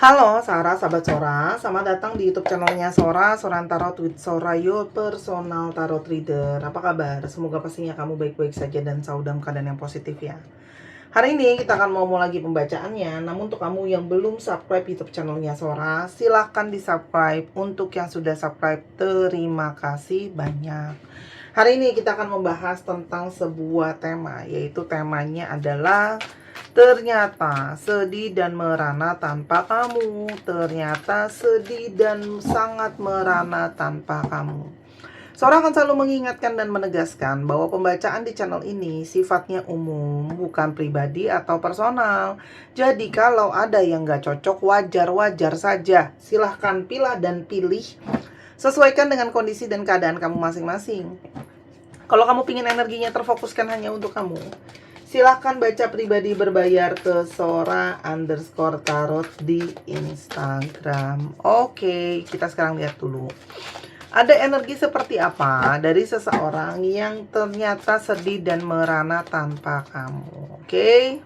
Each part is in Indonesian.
Halo Sora, sahabat Sora, selamat datang di YouTube channelnya Sora, Sora Tarot with Sora, your personal tarot reader. Apa kabar? Semoga pastinya kamu baik-baik saja dan selalu dalam keadaan yang positif ya. Hari ini kita akan mau lagi pembacaannya. Namun untuk kamu yang belum subscribe YouTube channelnya Sora, silahkan di subscribe. Untuk yang sudah subscribe, terima kasih banyak. Hari ini kita akan membahas tentang sebuah tema, yaitu temanya adalah ternyata sedih dan merana tanpa kamu. Ternyata sedih dan sangat merana tanpa kamu. Seorang akan selalu mengingatkan dan menegaskan bahwa pembacaan di channel ini sifatnya umum, bukan pribadi atau personal. Jadi kalau ada yang gak cocok, wajar-wajar saja. Silahkan pilih dan pilih. Sesuaikan dengan kondisi dan keadaan kamu masing-masing. Kalau kamu pingin energinya terfokuskan hanya untuk kamu, silahkan baca pribadi berbayar ke Sora_tarot di Instagram. Oke, kita sekarang lihat dulu. Ada energi seperti apa dari seseorang yang ternyata sedih dan merana tanpa kamu. Oke.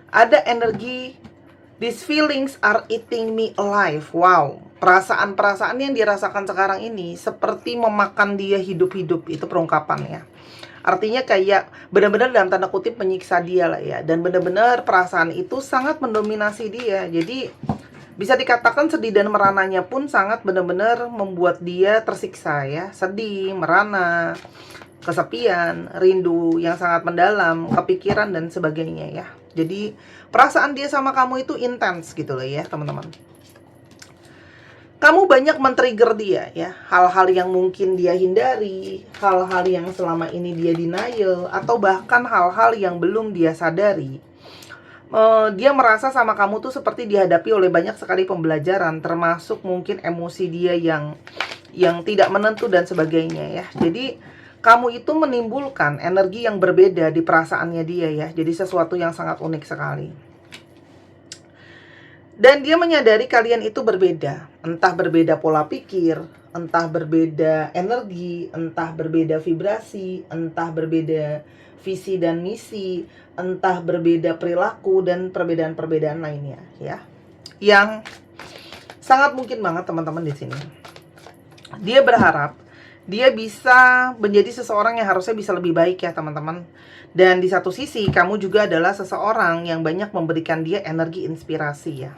Ada energi, these feelings are eating me alive. Wow. Perasaan-perasaan yang dirasakan sekarang ini seperti memakan dia hidup-hidup. Itu perungkapannya. Artinya kayak benar-benar dalam tanda kutip menyiksa dia lah ya. Dan benar-benar perasaan itu sangat mendominasi dia. Jadi bisa dikatakan sedih dan merananya pun sangat benar-benar membuat dia tersiksa ya. Sedih, merana, kesepian, rindu yang sangat mendalam, kepikiran dan sebagainya ya. Jadi perasaan dia sama kamu itu intens gitu loh ya teman-teman. Kamu banyak men-trigger dia ya, hal-hal yang mungkin dia hindari, hal-hal yang selama ini dia denial, atau bahkan hal-hal yang belum dia sadari. Dia merasa sama kamu tuh seperti dihadapi oleh banyak sekali pembelajaran, termasuk mungkin emosi dia yang tidak menentu dan sebagainya ya. Jadi kamu itu menimbulkan energi yang berbeda di perasaannya dia ya. Jadi sesuatu yang sangat unik sekali. Dan dia menyadari kalian itu berbeda. Entah berbeda pola pikir, entah berbeda energi, entah berbeda vibrasi, entah berbeda visi dan misi, entah berbeda perilaku dan perbedaan-perbedaan lainnya ya. Yang sangat mungkin banget teman-teman di sini. Dia berharap dia bisa menjadi seseorang yang harusnya bisa lebih baik ya teman-teman. Dan di satu sisi kamu juga adalah seseorang yang banyak memberikan dia energi inspirasi ya.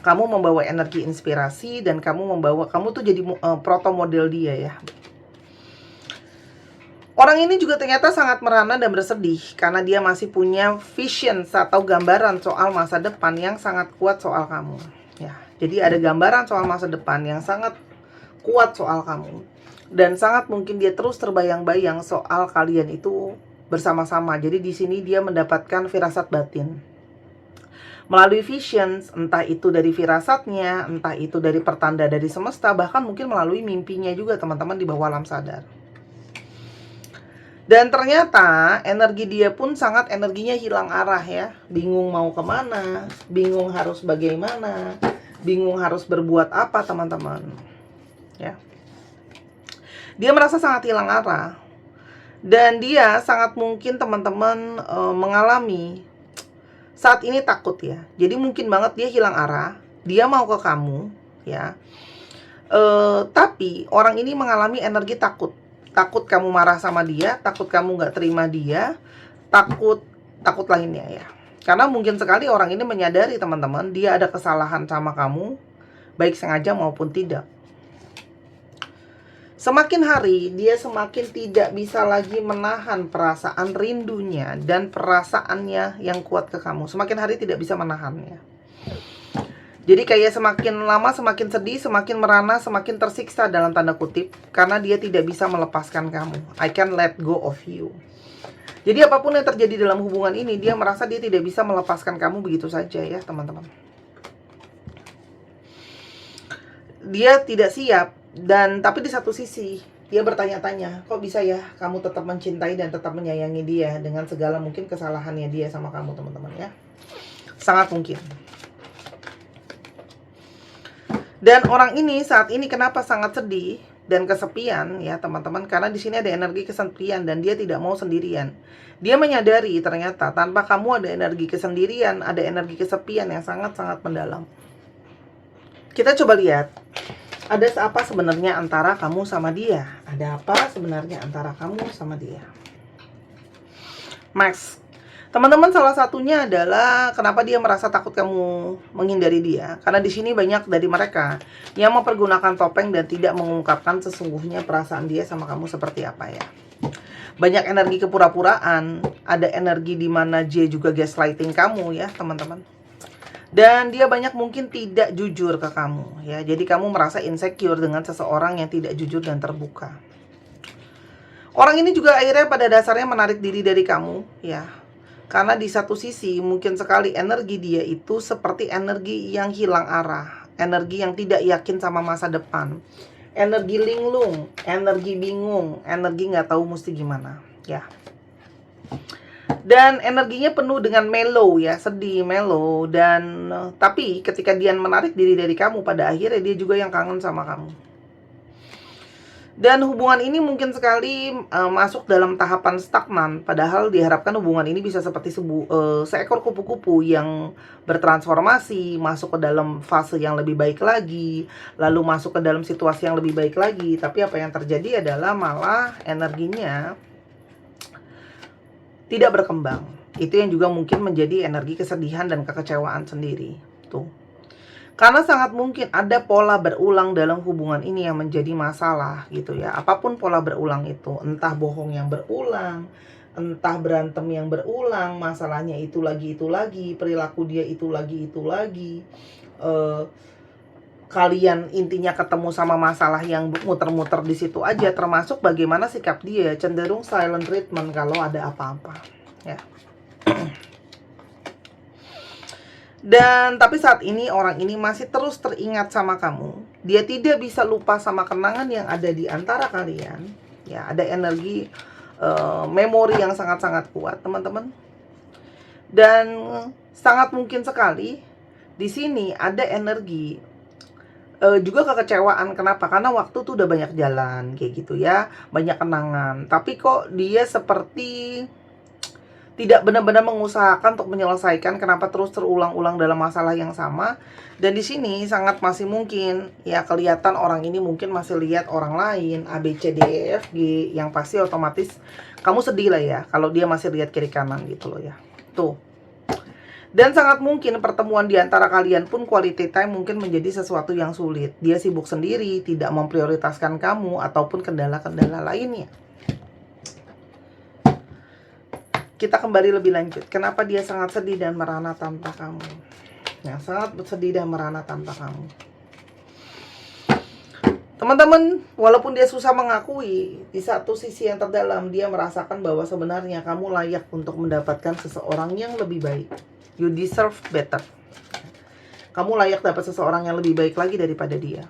Kamu membawa energi inspirasi dan kamu tuh jadi proto model dia ya. Orang ini juga ternyata sangat merana dan bersedih karena dia masih punya vision atau gambaran soal masa depan yang sangat kuat soal kamu ya. Jadi ada gambaran soal masa depan yang sangat kuat soal kamu. Dan sangat mungkin dia terus terbayang-bayang soal kalian itu bersama-sama. Jadi di sini dia mendapatkan firasat batin melalui visions, entah itu dari firasatnya, entah itu dari pertanda dari semesta, bahkan mungkin melalui mimpinya juga teman-teman di bawah alam sadar. Dan ternyata energi dia pun sangat energinya hilang arah ya. Bingung mau kemana, bingung harus bagaimana, bingung harus berbuat apa teman-teman ya. Dia merasa sangat hilang arah. Dan dia sangat mungkin teman-teman mengalami saat ini takut ya. Jadi mungkin banget dia hilang arah. Dia mau ke kamu ya. Tapi orang ini mengalami energi takut. Takut kamu marah sama dia, takut kamu gak terima dia, takut lainnya ya. Karena mungkin sekali orang ini menyadari teman-teman, dia ada kesalahan sama kamu, baik sengaja maupun tidak. Semakin hari, dia semakin tidak bisa lagi menahan perasaan rindunya dan perasaannya yang kuat ke kamu. Semakin hari tidak bisa menahannya. Jadi kayak semakin lama semakin sedih, semakin merana, semakin tersiksa dalam tanda kutip. Karena dia tidak bisa melepaskan kamu. I can't let go of you. Jadi apapun yang terjadi dalam hubungan ini, dia merasa dia tidak bisa melepaskan kamu begitu saja ya teman-teman. Dia tidak siap. Dan tapi di satu sisi dia bertanya-tanya, kok bisa ya kamu tetap mencintai dan tetap menyayangi dia dengan segala mungkin kesalahannya dia sama kamu teman-teman ya. Sangat mungkin. Dan orang ini saat ini kenapa sangat sedih dan kesepian ya teman-teman, karena di sini ada energi kesepian dan dia tidak mau sendirian. Dia menyadari ternyata tanpa kamu ada energi kesendirian, ada energi kesepian yang sangat-sangat mendalam. Kita coba lihat, ada apa sebenarnya antara kamu sama dia? Ada apa sebenarnya antara kamu sama dia? Max. Teman-teman, salah satunya adalah kenapa dia merasa takut kamu menghindari dia. Karena di sini banyak dari mereka yang mempergunakan topeng dan tidak mengungkapkan sesungguhnya perasaan dia sama kamu seperti apa ya. Banyak energi kepura-puraan, ada energi di mana dia juga gaslighting kamu ya, teman-teman. Dan dia banyak mungkin tidak jujur ke kamu ya. Jadi kamu merasa insecure dengan seseorang yang tidak jujur dan terbuka. Orang ini juga akhirnya pada dasarnya menarik diri dari kamu ya. Karena di satu sisi mungkin sekali energi dia itu seperti energi yang hilang arah, energi yang tidak yakin sama masa depan, energi linglung, energi bingung, energi nggak tahu mesti gimana ya. Dan energinya penuh dengan mellow ya, sedih, mellow. Dan tapi ketika dia menarik diri dari kamu, pada akhirnya dia juga yang kangen sama kamu. Dan hubungan ini mungkin sekali masuk dalam tahapan stagnan. Padahal diharapkan hubungan ini bisa seperti seekor kupu-kupu yang bertransformasi, masuk ke dalam fase yang lebih baik lagi, lalu masuk ke dalam situasi yang lebih baik lagi. Tapi apa yang terjadi adalah malah energinya tidak berkembang. Itu yang juga mungkin menjadi energi kesedihan dan kekecewaan sendiri. Tuh. Karena sangat mungkin ada pola berulang dalam hubungan ini yang menjadi masalah gitu ya. Apapun pola berulang itu, entah bohong yang berulang, entah berantem yang berulang, masalahnya itu lagi, perilaku dia itu lagi. Kalian intinya ketemu sama masalah yang muter-muter di situ aja, termasuk bagaimana sikap dia, cenderung silent treatment kalau ada apa-apa ya. Dan tapi saat ini orang ini masih terus teringat sama kamu. Dia tidak bisa lupa sama kenangan yang ada di antara kalian. Ya, ada energi memori yang sangat-sangat kuat, teman-teman. Dan sangat mungkin sekali di sini ada energi juga kekecewaan. Kenapa? Karena waktu tuh udah banyak jalan kayak gitu ya, banyak kenangan. Tapi kok dia seperti tidak benar-benar mengusahakan untuk menyelesaikan, kenapa terus terulang-ulang dalam masalah yang sama. Dan di sini sangat masih mungkin ya kelihatan orang ini mungkin masih lihat orang lain A B C D E F G, yang pasti otomatis kamu sedih lah ya kalau dia masih lihat kiri kanan gitu loh ya. Tuh. Dan sangat mungkin pertemuan di antara kalian pun quality time mungkin menjadi sesuatu yang sulit. Dia sibuk sendiri, tidak memprioritaskan kamu ataupun kendala-kendala lainnya. Kita kembali lebih lanjut. Kenapa dia sangat sedih dan merana tanpa kamu? Ya, sangat sedih dan merana tanpa kamu. Teman-teman, walaupun dia susah mengakui, di satu sisi yang terdalam dia merasakan bahwa sebenarnya kamu layak untuk mendapatkan seseorang yang lebih baik. You deserve better. Kamu layak dapat seseorang yang lebih baik lagi daripada dia.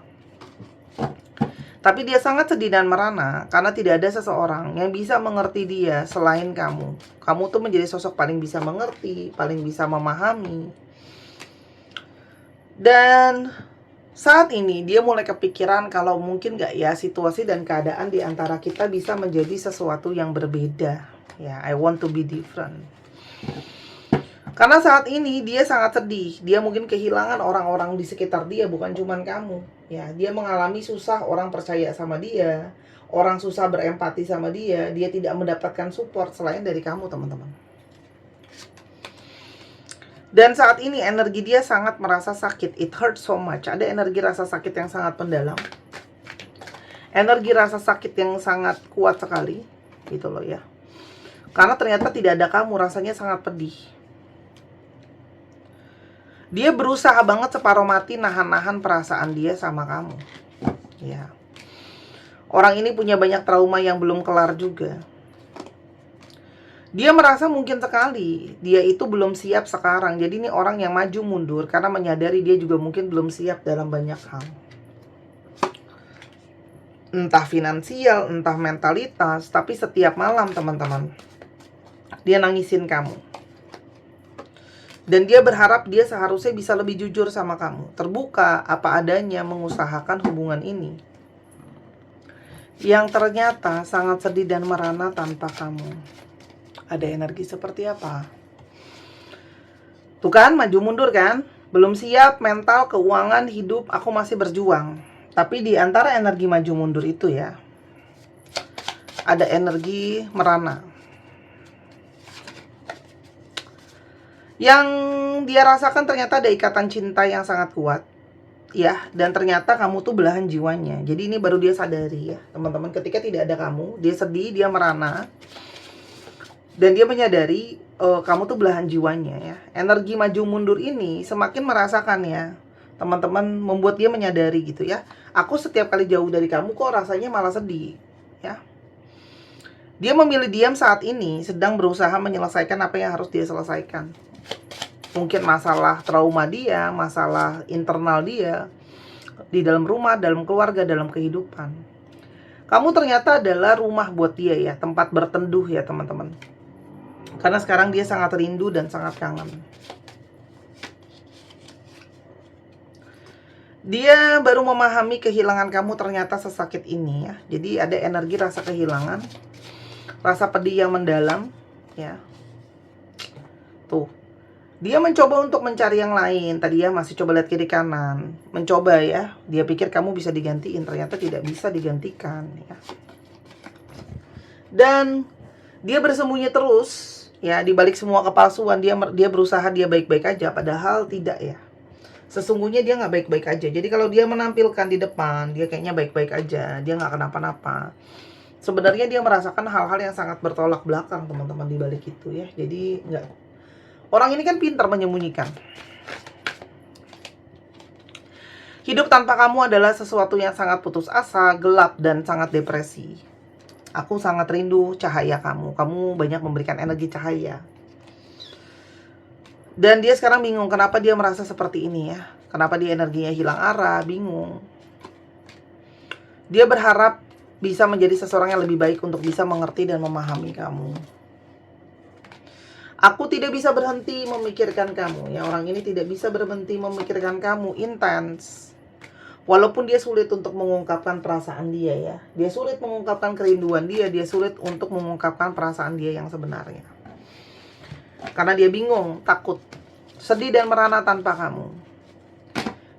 Tapi dia sangat sedih dan merana karena tidak ada seseorang yang bisa mengerti dia selain kamu. Kamu tuh menjadi sosok paling bisa mengerti, paling bisa memahami. Dan saat ini dia mulai kepikiran kalau mungkin gak ya situasi dan keadaan di antara kita bisa menjadi sesuatu yang berbeda. Ya, I want to be different. Karena saat ini dia sangat sedih. Dia mungkin kehilangan orang-orang di sekitar dia, bukan cuman kamu. Ya, dia mengalami susah orang percaya sama dia, orang susah berempati sama dia. Dia tidak mendapatkan support selain dari kamu, teman-teman. Dan saat ini energi dia sangat merasa sakit. It hurts so much. Ada energi rasa sakit yang sangat mendalam. Energi rasa sakit yang sangat kuat sekali. Gitu loh ya. Karena ternyata tidak ada kamu, rasanya sangat pedih. Dia berusaha banget separuh mati nahan-nahan perasaan dia sama kamu. Ya. Orang ini punya banyak trauma yang belum kelar juga. Dia merasa mungkin sekali dia itu belum siap sekarang. Jadi ini orang yang maju mundur karena menyadari dia juga mungkin belum siap dalam banyak hal. Entah finansial, entah mentalitas, tapi setiap malam teman-teman dia nangisin kamu. Dan dia berharap dia seharusnya bisa lebih jujur sama kamu, terbuka apa adanya, mengusahakan hubungan ini. Yang ternyata sangat sedih dan merana tanpa kamu. Ada energi seperti apa? Tuh kan, maju mundur kan? Belum siap mental, keuangan, hidup, aku masih berjuang. Tapi di antara energi maju mundur itu ya, ada energi merana. Yang dia rasakan ternyata ada ikatan cinta yang sangat kuat. Ya, dan ternyata kamu tuh belahan jiwanya. Jadi ini baru dia sadari ya, teman-teman. Ketika tidak ada kamu, dia sedih, dia merana. Dan dia menyadari kamu tuh belahan jiwanya ya. Energi maju mundur ini semakin merasakan ya, teman-teman, membuat dia menyadari gitu ya. Aku setiap kali jauh dari kamu kok rasanya malah sedih ya. Dia memilih diam saat ini, sedang berusaha menyelesaikan apa yang harus dia selesaikan. Mungkin masalah trauma dia, masalah internal dia, di dalam rumah, dalam keluarga, dalam kehidupan. Kamu ternyata adalah rumah buat dia ya, tempat berteduh ya teman-teman. Karena sekarang dia sangat rindu dan sangat kangen. Dia baru memahami kehilangan kamu ternyata sesakit ini ya. Jadi ada energi rasa kehilangan, rasa pedih yang mendalam ya. Tuh. Dia mencoba untuk mencari yang lain. Tadi ya masih coba lihat kiri kanan. Mencoba ya. Dia pikir kamu bisa digantiin. Ternyata tidak bisa digantikan ya. Dan dia bersembunyi terus ya, di balik semua kepalsuan. Dia berusaha dia baik-baik aja, padahal tidak ya. Sesungguhnya dia nggak baik-baik aja. Jadi kalau dia menampilkan di depan, dia kayaknya baik-baik aja, dia nggak kenapa-napa. Sebenarnya dia merasakan hal-hal yang sangat bertolak belakang teman-teman di balik itu ya. Jadi nggak, orang ini kan pintar menyembunyikan. Hidup tanpa kamu adalah sesuatu yang sangat putus asa, gelap, dan sangat depresi. Aku sangat rindu cahaya kamu. Kamu banyak memberikan energi cahaya. Dan dia sekarang bingung kenapa dia merasa seperti ini ya. Kenapa dia energinya hilang arah, bingung. Dia berharap bisa menjadi seseorang yang lebih baik untuk bisa mengerti dan memahami kamu. Aku tidak bisa berhenti memikirkan kamu ya. Orang ini tidak bisa berhenti memikirkan kamu, intens. Walaupun dia sulit untuk mengungkapkan perasaan dia ya. Dia sulit mengungkapkan kerinduan dia sulit untuk mengungkapkan perasaan dia yang sebenarnya. Karena dia bingung, takut, sedih dan merana tanpa kamu.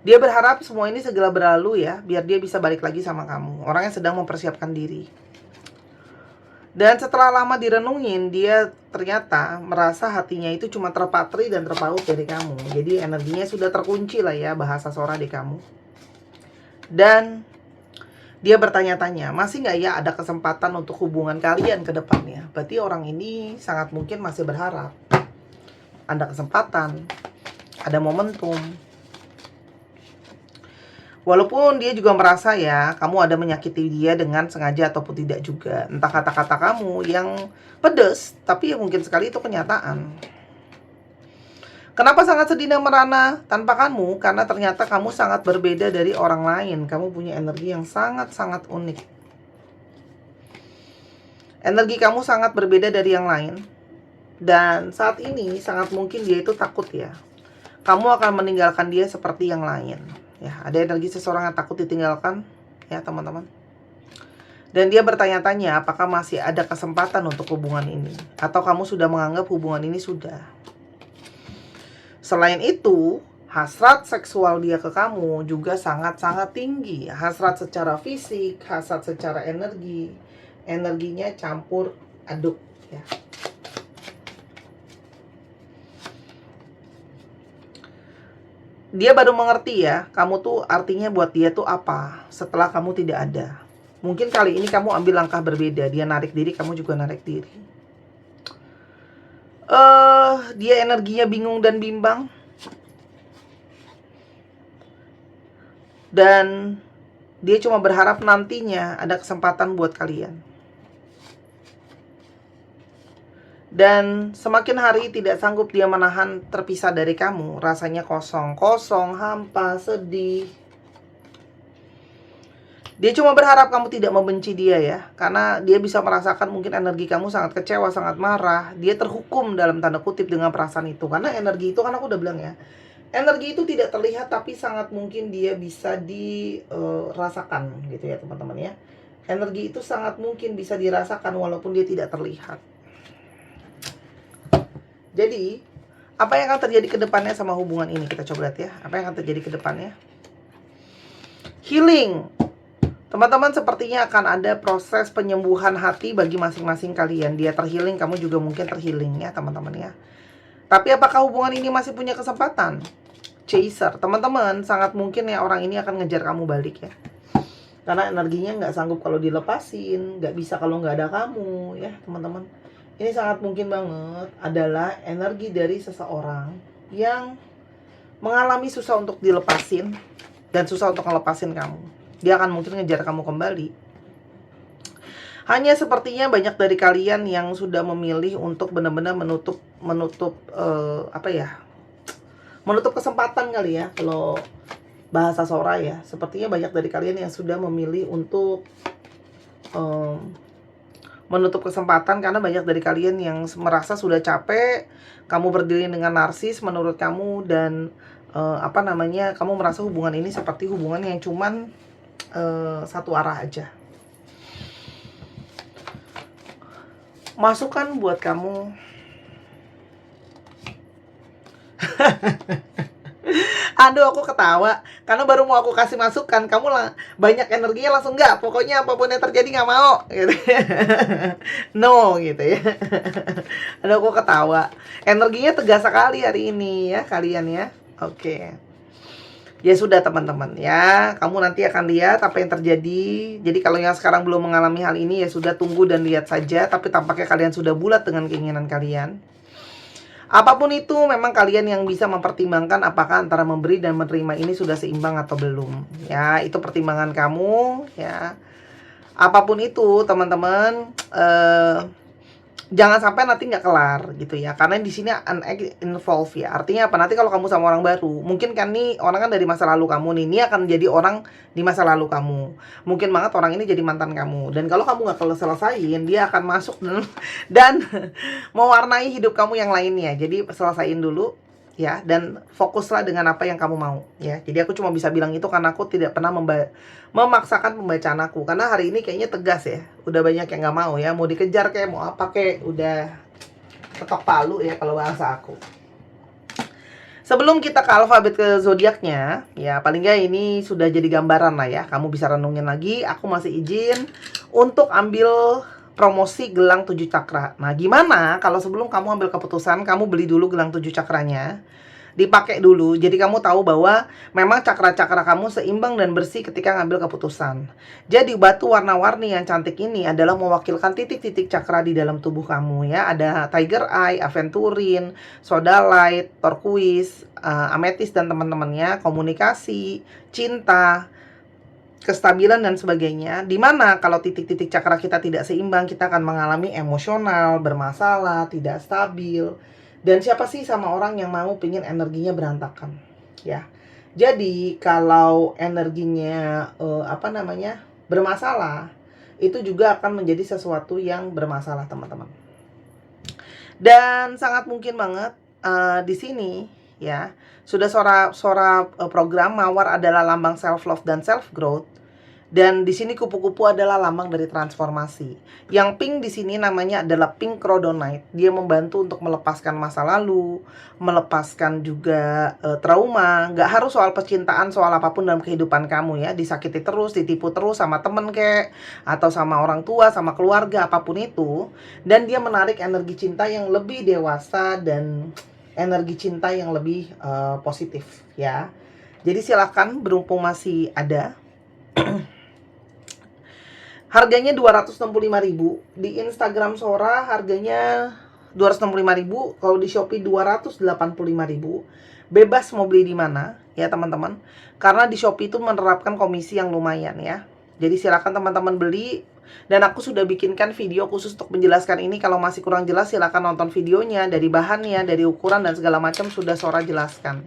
Dia berharap semua ini segera berlalu ya, biar dia bisa balik lagi sama kamu. Orang yang sedang mempersiapkan diri. Dan setelah lama direnungin, dia ternyata merasa hatinya itu cuma terpatri dan terpaut dari kamu. Jadi energinya sudah terkunci lah ya, bahasa Sora di kamu. Dan dia bertanya-tanya, masih nggak ya ada kesempatan untuk hubungan kalian ke depannya? Berarti orang ini sangat mungkin masih berharap ada kesempatan, ada momentum. Walaupun dia juga merasa ya, kamu ada menyakiti dia dengan sengaja ataupun tidak juga. Entah kata-kata kamu yang pedas, tapi ya mungkin sekali itu kenyataan. Kenapa sangat sedih dan merana tanpa kamu? Karena ternyata kamu sangat berbeda dari orang lain. Kamu punya energi yang sangat-sangat unik. Energi kamu sangat berbeda dari yang lain. Dan saat ini sangat mungkin dia itu takut ya. Kamu akan meninggalkan dia seperti yang lain. Ya, ada energi seseorang yang takut ditinggalkan ya teman-teman. Dan dia bertanya-tanya apakah masih ada kesempatan untuk hubungan ini, atau kamu sudah menganggap hubungan ini sudah. Selain itu, hasrat seksual dia ke kamu juga sangat-sangat tinggi. Hasrat secara fisik, hasrat secara energi. Energinya campur aduk ya. Dia baru mengerti ya, kamu tuh artinya buat dia tuh apa setelah kamu tidak ada. Mungkin kali ini kamu ambil langkah berbeda. Dia narik diri, kamu juga narik diri. Dia energinya bingung dan bimbang. Dan dia cuma berharap nantinya ada kesempatan buat kalian. Dan semakin hari tidak sanggup dia menahan terpisah dari kamu. Rasanya kosong, hampa, sedih. Dia cuma berharap kamu tidak membenci dia ya. Karena dia bisa merasakan mungkin energi kamu sangat kecewa, sangat marah. Dia terhukum dalam tanda kutip dengan perasaan itu. Karena energi itu kan aku udah bilang ya, energi itu tidak terlihat tapi sangat mungkin dia bisa dirasakan gitu ya teman-teman ya. Energi itu sangat mungkin bisa dirasakan walaupun dia tidak terlihat. Jadi Apa yang akan terjadi ke depannya sama hubungan ini? Kita coba lihat ya. Apa yang akan terjadi ke depannya? Healing. Teman-teman, sepertinya akan ada proses penyembuhan hati bagi masing-masing kalian. Dia terhealing, kamu juga mungkin terhealing ya teman-teman ya. Tapi apakah hubungan ini masih punya kesempatan? Chaser. Teman-teman, sangat mungkin ya orang ini akan ngejar kamu balik ya. Karena energinya nggak sanggup kalau dilepasin, nggak bisa kalau nggak ada kamu ya teman-teman. Ini sangat mungkin banget adalah energi dari seseorang yang mengalami susah untuk dilepasin dan susah untuk ngelepasin kamu. Dia akan mungkin ngejar kamu kembali. Hanya sepertinya banyak dari kalian yang sudah memilih untuk benar-benar menutup menutup kesempatan kali ya, kalau bahasa Sora ya. Sepertinya banyak dari kalian yang sudah memilih untuk menutup kesempatan karena banyak dari kalian yang merasa sudah capek kamu berdiri dengan narsis menurut kamu, dan kamu merasa hubungan ini seperti hubungan yang cuman satu arah aja. Masukan buat kamu. Aduh, aku ketawa karena baru mau aku kasih masukan, kamu lah banyak energinya langsung nggak, pokoknya apapun yang terjadi nggak mau gitu. No gitu ya. Aduh, aku ketawa, energinya tegas sekali hari ini ya kalian ya. Oke. Ya sudah teman-teman ya, kamu nanti akan lihat apa yang terjadi. Jadi kalau yang sekarang belum mengalami hal ini ya sudah tunggu dan lihat saja. Tapi tampaknya kalian sudah bulat dengan keinginan kalian. Apapun itu, memang kalian yang bisa mempertimbangkan apakah antara memberi dan menerima ini sudah seimbang atau belum. Ya, itu pertimbangan kamu ya. Apapun itu, teman-teman, jangan sampai nanti nggak kelar gitu ya. Karena di sini involve ya. Artinya apa? Nanti kalau kamu sama orang baru, mungkin kan nih orang kan dari masa lalu kamu nih, ini akan jadi orang di masa lalu kamu. Mungkin banget orang ini jadi mantan kamu. Dan kalau kamu nggak selesaiin, dia akan masuk dan mewarnai hidup kamu yang lainnya. Jadi selesaiin dulu ya, dan fokuslah dengan apa yang kamu mau ya. Jadi aku cuma bisa bilang itu karena aku tidak pernah memaksakan pembacaan aku, karena hari ini kayaknya tegas ya. Udah banyak yang nggak mau ya, mau dikejar kayak mau apa kayak, udah ketok palu ya kalau bahasa aku. Sebelum kita ke alfabet ke zodiaknya ya, paling nggak ini sudah jadi gambaran lah ya, kamu bisa renungin lagi. Aku masih izin untuk ambil promosi gelang 7 cakra. Nah, gimana kalau sebelum kamu ambil keputusan, kamu beli dulu gelang 7 cakranya, dipakai dulu. Jadi kamu tahu bahwa memang cakra-cakra kamu seimbang dan bersih ketika ngambil keputusan. Jadi batu warna-warni yang cantik ini adalah mewakilkan titik-titik cakra di dalam tubuh kamu ya. Ada Tiger Eye, Aventurine, Sodalite, Turquoise, Amethyst dan teman-temannya, komunikasi, cinta, kestabilan dan sebagainya. Dimana kalau titik-titik cakra kita tidak seimbang, kita akan mengalami emosional, bermasalah, tidak stabil. Dan siapa sih sama orang yang mau pingin energinya berantakan ya. Jadi kalau energinya bermasalah, itu juga akan menjadi sesuatu yang bermasalah teman-teman. Dan sangat mungkin banget di sini ya, sudah Sora program Mawar adalah lambang self love dan self growth. Dan di sini kupu-kupu adalah lambang dari transformasi. Yang pink di sini namanya adalah pink rhodonite. Dia membantu untuk melepaskan masa lalu, melepaskan juga trauma. Nggak harus soal percintaan, soal apapun dalam kehidupan kamu ya. Disakiti terus, ditipu terus sama temen kek, atau sama orang tua, sama keluarga, apapun itu. Dan dia menarik energi cinta yang lebih dewasa dan energi cinta yang lebih positif ya. Jadi silakan, berhubung masih ada. Harganya 265.000. Di Instagram Sora harganya 265.000, kalau di Shopee 285.000. Bebas mau beli di mana ya teman-teman. Karena di Shopee itu menerapkan komisi yang lumayan ya. Jadi silakan teman-teman beli. Dan aku sudah bikinkan video khusus untuk menjelaskan ini. Kalau masih kurang jelas silakan nonton videonya. Dari bahannya, dari ukuran dan segala macam sudah Sora jelaskan.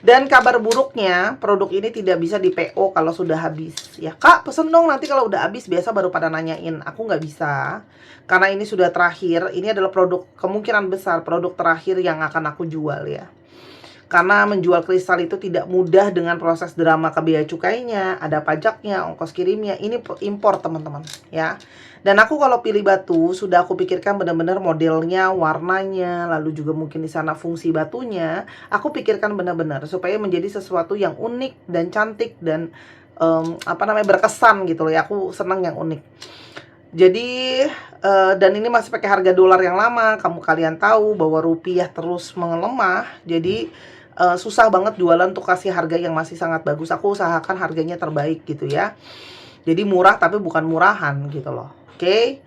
Dan kabar buruknya, produk ini tidak bisa di PO kalau sudah habis. Ya kak, pesen dong nanti kalau udah habis. Biasa baru pada nanyain. Aku nggak bisa, karena ini sudah terakhir. Ini adalah produk, kemungkinan besar produk terakhir yang akan aku jual ya. Karena menjual kristal itu tidak mudah dengan proses drama ke bea cukainya, ada pajaknya, ongkos kirimnya, ini impor teman-teman ya. Dan aku kalau pilih batu, sudah aku pikirkan benar-benar modelnya, warnanya, lalu juga mungkin di sana fungsi batunya, aku pikirkan benar-benar supaya menjadi sesuatu yang unik dan cantik dan berkesan gitu loh ya. Aku senang yang unik. Jadi dan ini masih pakai harga dolar yang lama. Kalian tahu bahwa rupiah terus melemah. Jadi susah banget jualan untuk kasih harga yang masih sangat bagus. Aku usahakan harganya terbaik gitu ya. Jadi murah tapi bukan murahan gitu loh. Oke.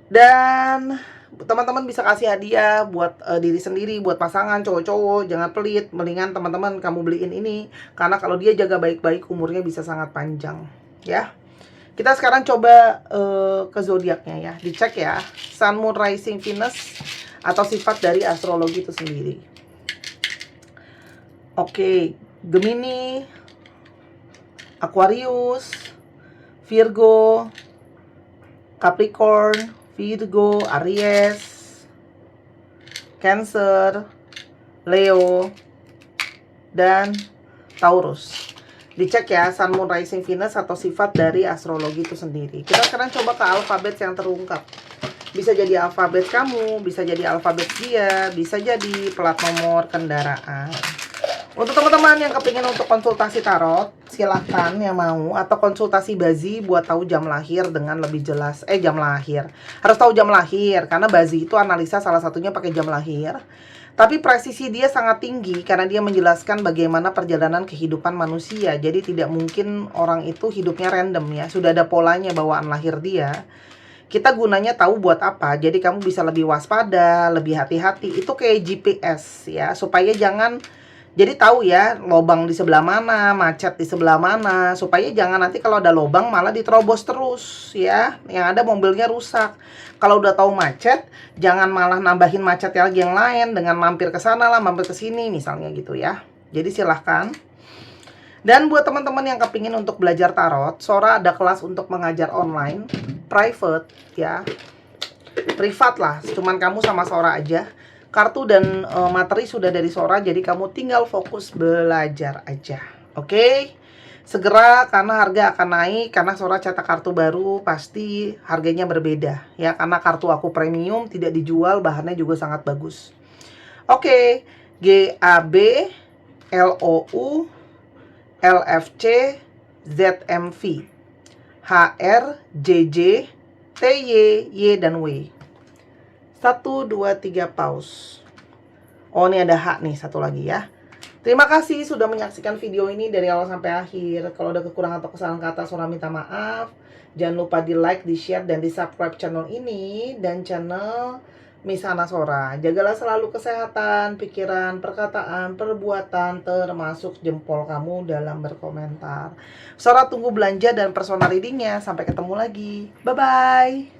Dan teman-teman bisa kasih hadiah buat diri sendiri, buat pasangan, cowok-cowok. Jangan pelit, mendingan teman-teman kamu beliin ini. Karena kalau dia jaga baik-baik, umurnya bisa sangat panjang ya. Kita sekarang coba ke zodiaknya ya. Dicek ya, Sun, Moon, Rising, Venus, atau sifat dari astrologi itu sendiri. Oke, Gemini, Aquarius, Virgo, Capricorn, Virgo, Aries, Cancer, Leo, dan Taurus. Dicek ya, Sun, Moon, Rising, Venus, atau sifat dari astrologi itu sendiri. Kita sekarang coba ke alfabet yang terungkap. Bisa jadi alfabet kamu, bisa jadi alfabet dia, bisa jadi plat nomor kendaraan. Untuk teman-teman yang kepingin untuk konsultasi tarot, silahkan yang mau, atau konsultasi bazi buat tahu jam lahir dengan lebih jelas. Jam lahir, harus tahu jam lahir, karena bazi itu analisa salah satunya pakai jam lahir. Tapi presisi dia sangat tinggi karena dia menjelaskan bagaimana perjalanan kehidupan manusia. Jadi tidak mungkin orang itu hidupnya random ya, sudah ada polanya bawaan lahir dia. Kita gunanya tahu buat apa, jadi kamu bisa lebih waspada, lebih hati-hati. Itu kayak GPS ya, supaya jangan, jadi tahu ya lobang di sebelah mana, macet di sebelah mana, supaya jangan nanti kalau ada lobang malah diterobos terus ya, yang ada mobilnya rusak. Kalau udah tahu macet, jangan malah nambahin macet lagi yang lain dengan mampir ke sana lah, mampir ke sini misalnya gitu ya. Jadi silahkan. Dan buat teman-teman yang kepingin untuk belajar tarot, Sora ada kelas untuk mengajar online, private ya, privat lah, cuman kamu sama Sora aja. Kartu dan materi sudah dari Sora, jadi kamu tinggal fokus belajar aja. Oke? Segera karena harga akan naik, karena Sora cetak kartu baru pasti harganya berbeda ya, karena kartu aku premium, tidak dijual, bahannya juga sangat bagus. Oke, GAB, LOU, LFC, ZMV, HR, JJ, TY, Y, dan W. 1, 2, 3 pause. Oh, ini ada H nih, satu lagi ya. Terima kasih sudah menyaksikan video ini dari awal sampai akhir. Kalau ada kekurangan atau kesalahan kata, Sora minta maaf. Jangan lupa di like, di share, dan di subscribe channel ini dan channel Miss Hana Sora. Jagalah selalu kesehatan, pikiran, perkataan, perbuatan, termasuk jempol kamu dalam berkomentar. Sora tunggu belanja dan personal readingnya. Sampai ketemu lagi. Bye-bye.